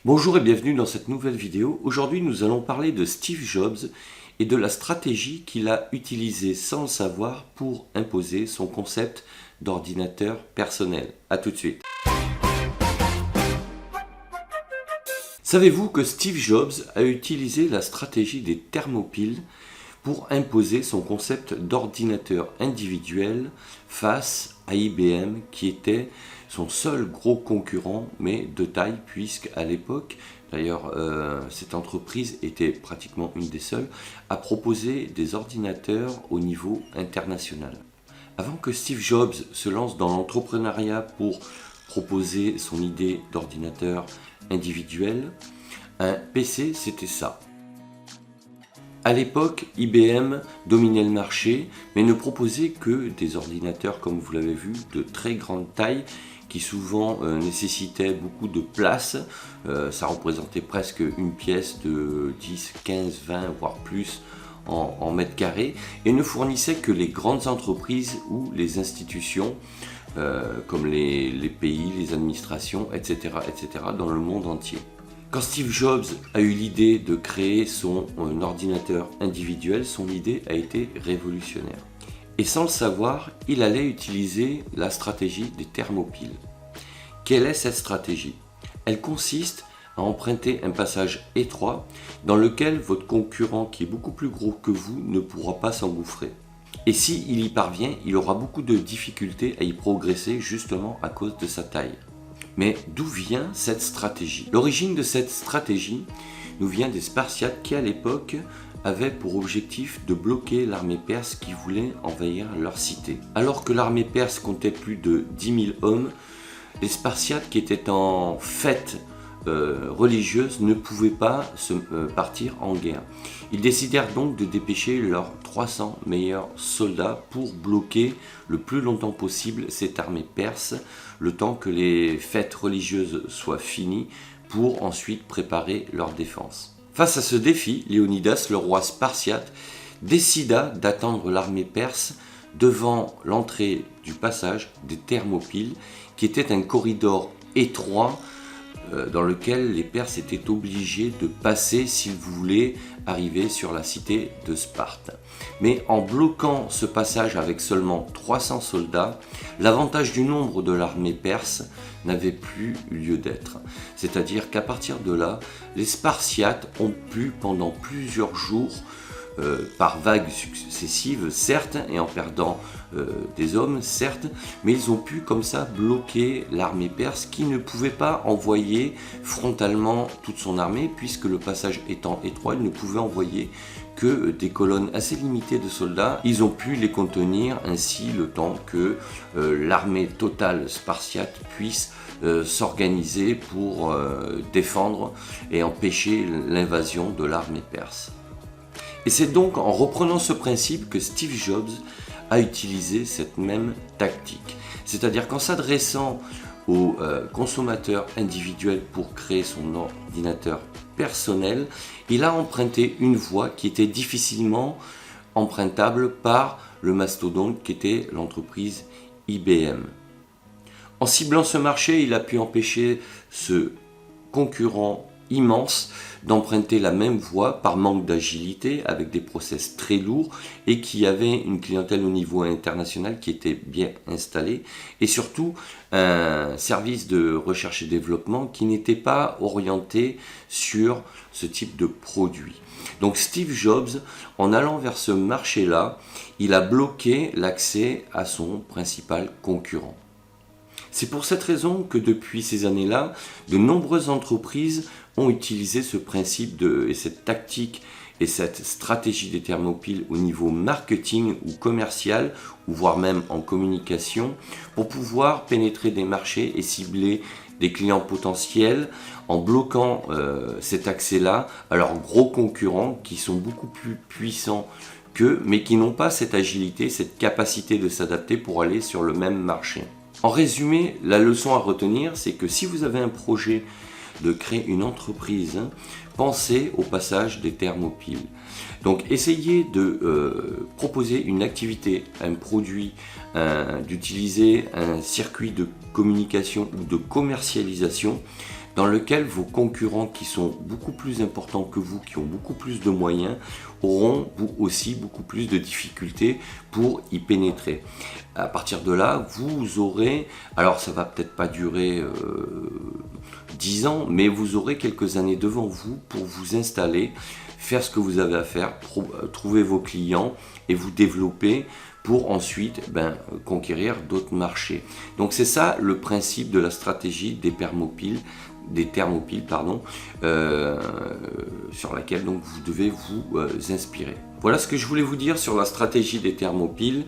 Bonjour et bienvenue dans cette nouvelle vidéo. Aujourd'hui nous allons parler de Steve Jobs et de la stratégie qu'il a utilisée sans le savoir pour imposer son concept d'ordinateur personnel. A tout de suite. Savez-vous que Steve Jobs a utilisé la stratégie des thermopiles pour imposer son concept d'ordinateur individuel face à IBM qui était son seul gros concurrent, mais de taille, puisque à l'époque, d'ailleurs cette entreprise était pratiquement une des seules, à proposer des ordinateurs au niveau international. Avant que Steve Jobs se lance dans l'entrepreneuriat pour proposer son idée d'ordinateur individuel, un PC c'était ça. À l'époque, IBM dominait le marché, mais ne proposait que des ordinateurs, comme vous l'avez vu, de très grande taille, qui souvent nécessitaient beaucoup de place. Ça représentait presque une pièce de 10, 15, 20, voire plus en mètres carrés, et ne fournissait que les grandes entreprises ou les institutions, comme les pays, les administrations, etc., etc., dans le monde entier. Quand Steve Jobs a eu l'idée de créer son ordinateur individuel, son idée a été révolutionnaire. Et sans le savoir, il allait utiliser la stratégie des thermopiles. Quelle est cette stratégie? Elle consiste à emprunter un passage étroit dans lequel votre concurrent, qui est beaucoup plus gros que vous, ne pourra pas s'engouffrer. Et s'il y parvient, il aura beaucoup de difficultés à y progresser justement à cause de sa taille. Mais d'où vient cette stratégie? L'origine de cette stratégie nous vient des Spartiates qui à l'époque avaient pour objectif de bloquer l'armée perse qui voulait envahir leur cité. Alors que l'armée perse comptait plus de 10 000 hommes, les Spartiates qui étaient en fête religieuse ne pouvaient pas partir en guerre. Ils décidèrent donc de dépêcher leurs 300 meilleurs soldats pour bloquer le plus longtemps possible cette armée perse, le temps que les fêtes religieuses soient finies, pour ensuite préparer leur défense. Face à ce défi, Léonidas, le roi spartiate, décida d'attendre l'armée perse devant l'entrée du passage des Thermopyles, qui était un corridor étroit dans lequel les Perses étaient obligés de passer s'ils voulaient arriver sur la cité de Sparte. Mais en bloquant ce passage avec seulement 300 soldats, l'avantage du nombre de l'armée perse n'avait plus lieu d'être. C'est-à-dire qu'à partir de là, les Spartiates ont pu pendant plusieurs jours, par vagues successives, certes, et en perdant des hommes, certes, mais ils ont pu comme ça bloquer l'armée perse qui ne pouvait pas envoyer frontalement toute son armée, puisque le passage étant étroit, ils ne pouvaient envoyer que des colonnes assez limitées de soldats. Ils ont pu les contenir ainsi le temps que l'armée totale spartiate puisse s'organiser pour défendre et empêcher l'invasion de l'armée perse. Et c'est donc en reprenant ce principe que Steve Jobs a utilisé cette même tactique. C'est-à-dire qu'en s'adressant aux consommateurs individuels pour créer son ordinateur personnel, il a emprunté une voie qui était difficilement empruntable par le mastodonte qui était l'entreprise IBM. En ciblant ce marché, il a pu empêcher ce concurrent immense d'emprunter la même voie par manque d'agilité avec des process très lourds et qui avait une clientèle au niveau international qui était bien installée et surtout un service de recherche et développement qui n'était pas orienté sur ce type de produit. Donc Steve Jobs, en allant vers ce marché-là, il a bloqué l'accès à son principal concurrent. C'est pour cette raison que depuis ces années-là, de nombreuses entreprises ont utilisé ce principe et cette tactique et cette stratégie des thermopiles au niveau marketing ou commercial, ou voire même en communication, pour pouvoir pénétrer des marchés et cibler des clients potentiels en bloquant cet accès-là à leurs gros concurrents qui sont beaucoup plus puissants qu'eux, mais qui n'ont pas cette agilité, cette capacité de s'adapter pour aller sur le même marché. En résumé, la leçon à retenir, c'est que si vous avez un projet de créer une entreprise, pensez au passage des thermopiles. Donc essayez de proposer une activité, un produit, d'utiliser un circuit de communication ou de commercialisation dans lequel vos concurrents qui sont beaucoup plus importants que vous, qui ont beaucoup plus de moyens, auront aussi beaucoup plus de difficultés pour y pénétrer. À partir de là, vous aurez, alors ça va peut-être pas durer 10 ans, mais vous aurez quelques années devant vous pour vous installer, faire ce que vous avez à faire, trouver vos clients et vous développer pour ensuite conquérir d'autres marchés. Donc c'est ça le principe de la stratégie des thermopiles, sur laquelle donc vous devez vous inspirer. Voilà ce que je voulais vous dire sur la stratégie des thermopiles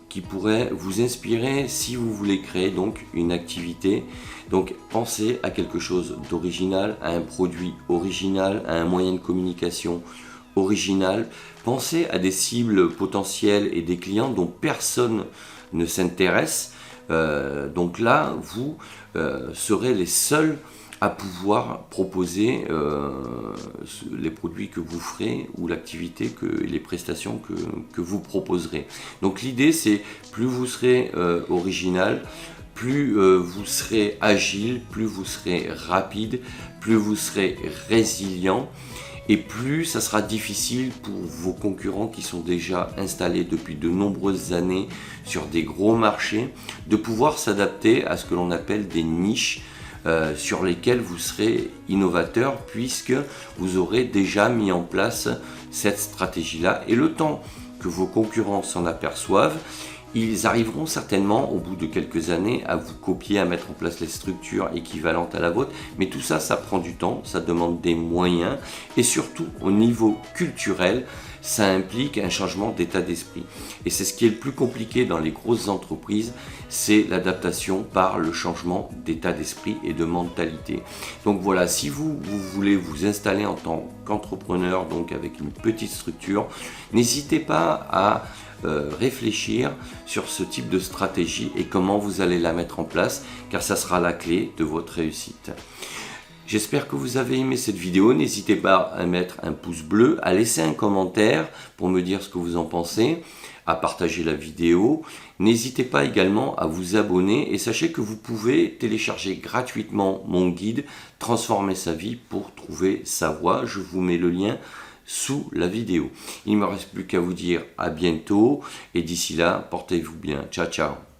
qui pourrait vous inspirer si vous voulez créer donc une activité. Donc pensez à quelque chose d'original, à un produit original, à un moyen de communication original. Pensez à des cibles potentielles et des clients dont personne ne s'intéresse. Donc là, vous serez les seuls à pouvoir proposer les produits que vous ferez ou l'activité, les prestations que vous proposerez. Donc l'idée, c'est plus vous serez original, plus vous serez agile, plus vous serez rapide, plus vous serez résilient, et plus ça sera difficile pour vos concurrents qui sont déjà installés depuis de nombreuses années sur des gros marchés de pouvoir s'adapter à ce que l'on appelle des niches sur lesquelles vous serez innovateur, puisque vous aurez déjà mis en place cette stratégie-là. Et le temps que vos concurrents s'en aperçoivent, ils arriveront certainement au bout de quelques années à vous copier, à mettre en place les structures équivalentes à la vôtre. Mais tout ça, ça prend du temps, ça demande des moyens et surtout au niveau culturel, ça implique un changement d'état d'esprit. Et c'est ce qui est le plus compliqué dans les grosses entreprises, c'est l'adaptation par le changement d'état d'esprit et de mentalité. Donc voilà, si vous voulez vous installer en tant qu'entrepreneur, donc avec une petite structure, n'hésitez pas à réfléchir sur ce type de stratégie et comment vous allez la mettre en place, car ça sera la clé de votre réussite. J'espère que vous avez aimé cette vidéo. N'hésitez pas à mettre un pouce bleu, à laisser un commentaire pour me dire ce que vous en pensez, à partager la vidéo. N'hésitez pas également à vous abonner et sachez que vous pouvez télécharger gratuitement mon guide « Transformer sa vie pour trouver sa voie ». Je vous mets le lien sous la vidéo. Il ne me reste plus qu'à vous dire à bientôt et d'ici là, portez-vous bien. Ciao, ciao.